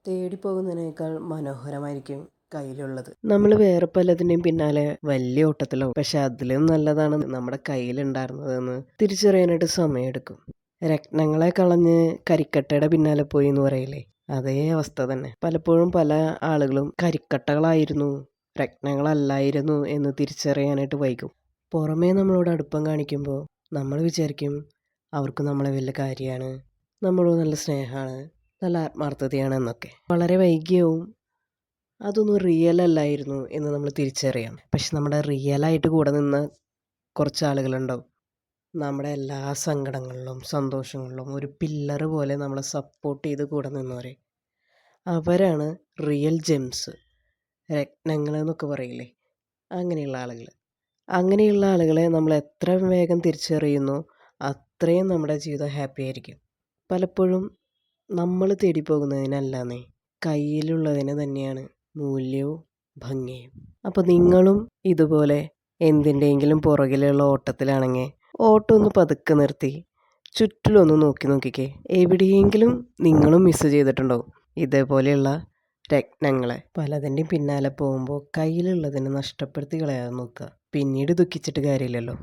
തേടിപ്പോകുന്നതിനേക്കാൾ മനോഹരമായിരിക്കും കയ്യിലുള്ളത്. നമ്മൾ വേറെ പലതിൻ്റെയും പിന്നാലെ വലിയ ഓട്ടത്തിലാവും. പക്ഷെ അതിലും നല്ലതാണ് നമ്മുടെ കയ്യിലുണ്ടായിരുന്നതെന്ന് തിരിച്ചറിയാനായിട്ട് സമയമെടുക്കും. രത്നങ്ങളെ കളഞ്ഞ് കരിക്കട്ടയുടെ പിന്നാലെ പോയി എന്ന് പറയില്ലേ, അതേ അവസ്ഥ തന്നെ. പലപ്പോഴും പല ആളുകളും കരിക്കട്ടകളായിരുന്നു, രത്നങ്ങളല്ലായിരുന്നു എന്ന് തിരിച്ചറിയാനായിട്ട് വൈകും. പുറമേ നമ്മളോട് അടുപ്പം കാണിക്കുമ്പോൾ നമ്മൾ വിചാരിക്കും അവർക്ക് നമ്മളെ വലിയ കാര്യമാണ്, നമ്മളോട് നല്ല സ്നേഹമാണ്, നല്ല ആത്മാർത്ഥതയാണ് എന്നൊക്കെ. വളരെ വൈകിയാവും അതൊന്നും റിയൽ അല്ലായിരുന്നു എന്ന് നമ്മൾ തിരിച്ചറിയാം. പക്ഷെ നമ്മുടെ റിയലായിട്ട് കൂടെ നിന്ന് കുറച്ച് ആളുകളുണ്ടാവും. നമ്മുടെ എല്ലാ സങ്കടങ്ങളിലും സന്തോഷങ്ങളിലും ഒരു പില്ലർ പോലെ നമ്മളെ സപ്പോർട്ട് ചെയ്ത് കൂടെ നിന്നവരെ, അവരാണ് റിയൽ ജെംസ്, രത്നങ്ങൾ എന്നൊക്കെ പറയില്ലേ, അങ്ങനെയുള്ള ആളുകൾ. അങ്ങനെയുള്ള ആളുകളെ നമ്മൾ എത്ര വേഗം തിരിച്ചറിയുന്നു അത്രയും നമ്മുടെ ജീവിതം ഹാപ്പി ആയിരിക്കും. പലപ്പോഴും നമ്മൾ തേടിപ്പോകുന്നതിനല്ലാന്നേ, കയ്യിലുള്ളതിന് തന്നെയാണ് മൂല്യവും ഭംഗിയും. അപ്പോൾ നിങ്ങളും ഇതുപോലെ എന്തിൻ്റെയെങ്കിലും പുറകിലുള്ള ഓട്ടത്തിലാണെങ്കിൽ ഓട്ടം ഒന്ന് പതുക്കെ നിർത്തി ചുറ്റിലൊന്ന് നോക്കിക്കേ. എവിടെയെങ്കിലും നിങ്ങളും മിസ് ചെയ്തിട്ടുണ്ടാവും ഇതേപോലെയുള്ള രത്നങ്ങളെ. പലതിൻ്റെയും പിന്നാലെ പോകുമ്പോൾ കയ്യിലുള്ളതിനെ നഷ്ടപ്പെടുത്തി കളയാതെ നോക്കുക. പിന്നീട് ദുഃഖിച്ചിട്ട് കാര്യമില്ലല്ലോ.